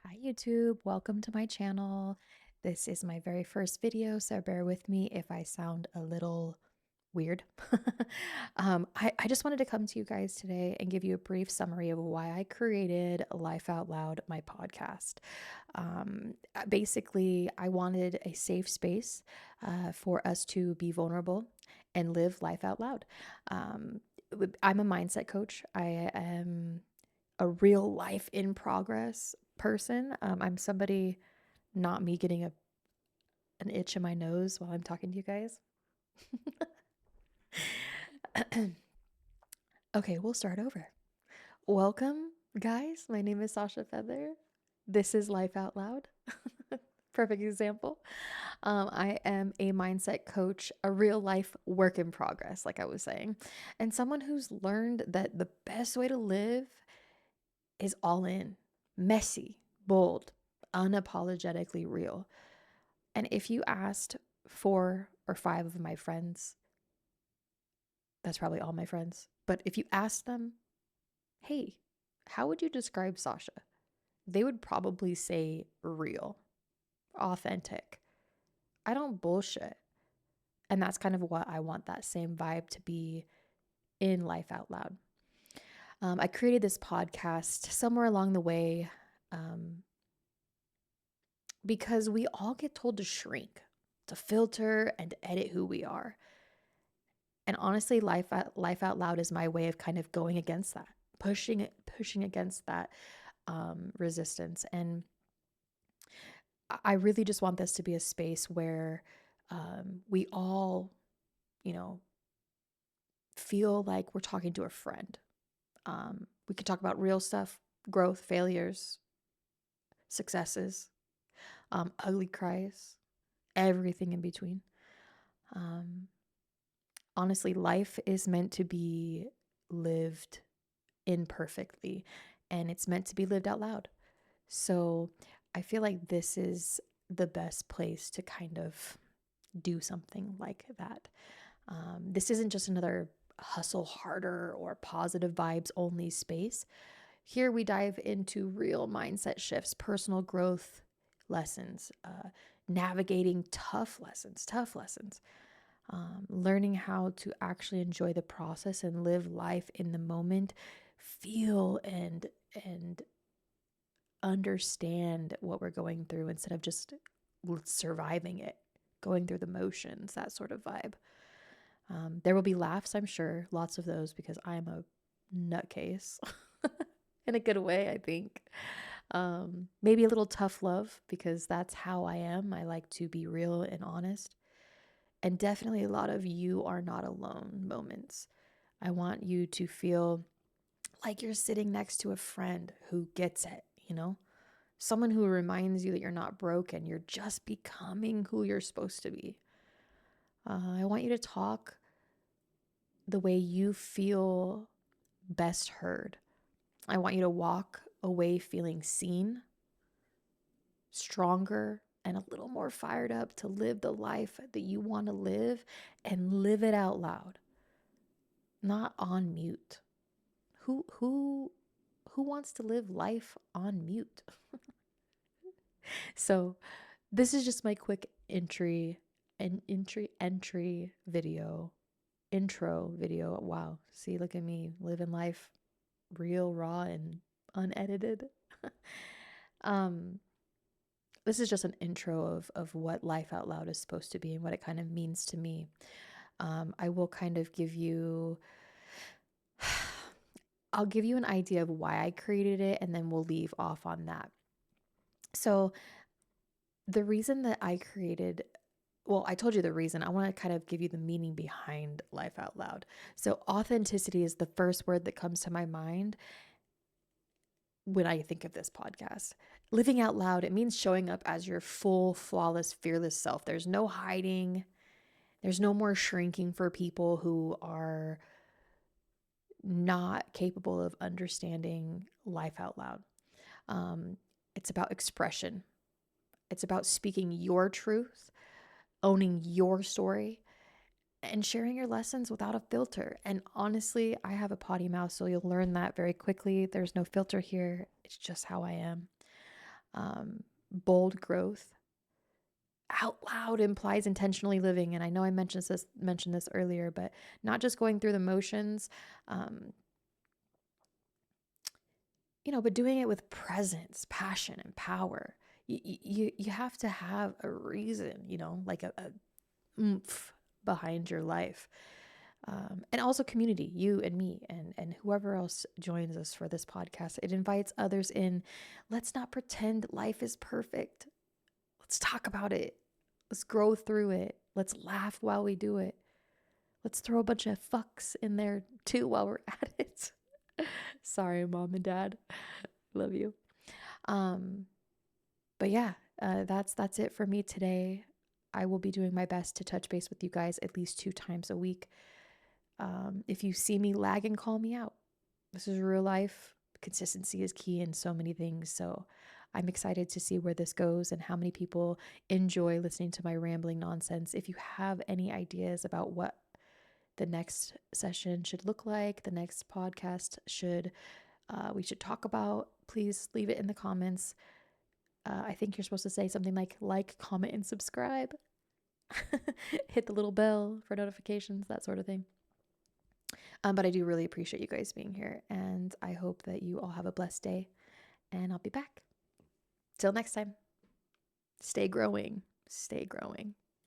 Hi YouTube, welcome to my channel. This is my very first video, so bear with me if I sound a little weird. I just wanted to come to you guys today and give you a brief summary of why I created Life Out Loud, my podcast. Basically, I wanted a safe space for us to be vulnerable and live life out loud. Um, I'm a mindset coach. I am a real life in progress person. I'm somebody, not me getting an itch in my nose while I'm talking to you guys. Okay, we'll start over. Welcome, guys. My name is Sasha Feather. This is Life Out Loud. Perfect example. I am a mindset coach, a real life work in progress, like I was saying, and someone who's learned that the best way to live is all in, messy, bold, unapologetically real. And if you asked 4 or 5 of my friends, that's probably all my friends, but if you asked them, hey, how would you describe Sasha? They would probably say real, authentic. I don't bullshit. And that's kind of what I want that same vibe to be in Life Out Loud. I created this podcast somewhere along the way um, because we all get told to shrink, to filter, and to edit who we are. And honestly, life out loud is my way of kind of going against that, pushing against that resistance. And I really just want this to be a space where we all, you know, feel like we're talking to a friend. We could talk about real stuff, growth, failures, successes, ugly cries, everything in between. Um, Honestly, life is meant to be lived imperfectly, and it's meant to be lived out loud. So I feel like this is the best place to kind of do something like that. This isn't just another hustle harder or positive vibes only space. Here we dive into real mindset shifts, personal growth lessons, navigating tough lessons, learning how to actually enjoy the process and live life in the moment, feel and understand what we're going through instead of just surviving it, going through the motions, that sort of vibe. There will be laughs, I'm sure, lots of those because I'm a nutcase in a good way, I think. Maybe a little tough love because that's how I am. I like to be real and honest. And definitely a lot of you are not alone moments. I want you to feel like you're sitting next to a friend who gets it, you know? Someone who reminds you that you're not broken, you're just becoming who you're supposed to be. I want you to talk the way you feel best heard. I want you to walk away feeling seen, stronger, and a little more fired up to live the life that you want to live and live it out loud, not on mute. Who wants to live life on mute? So, this is just my quick entry video, intro video. Wow. See, look at me living life real, raw, and unedited. um, this is just an intro of what life out loud is supposed to be and what it kind of means to me. I will kind of give you, I'll give you an idea of why I created it, and then we'll leave off on that. So, the reason that I created, well, I told you the reason. I want to kind of give you the meaning behind Life Out Loud. So, authenticity is the first word that comes to my mind when I think of this podcast. Living out loud, it means showing up as your full, flawless, fearless self. There's no hiding, there's no more shrinking for people who are not capable of understanding life out loud. Um, it's about expression, it's about speaking your truth, owning your story, and sharing your lessons without a filter. And honestly, I have a potty mouth, so you'll learn that very quickly. There's no filter here, it's just how I am. bold growth. Out loud implies intentionally living. And I know I mentioned this earlier, but not just going through the motions, um, but doing it with presence, passion, and power. You have to have a reason, like a oomph behind your life. And also community, you and me, and whoever else joins us for this podcast. It invites others in. Let's not pretend life is perfect. Let's talk about it. Let's grow through it. Let's laugh while we do it. Let's throw a bunch of fucks in there too while we're at it. Sorry, mom and dad. Love you. Um, but yeah, that's it for me today. I will be doing my best to touch base with you guys at least 2 times a week. If you see me lagging, call me out. This is real life. Consistency is key in so many things. So I'm excited to see where this goes and how many people enjoy listening to my rambling nonsense. If you have any ideas about what the next session should look like, the next podcast we should talk about, please leave it in the comments. I think you're supposed to say something like, comment, and subscribe. Hit the little bell for notifications, that sort of thing. But I do really appreciate you guys being here, and I hope that you all have a blessed day, and I'll be back. Till next time, stay growing, stay growing.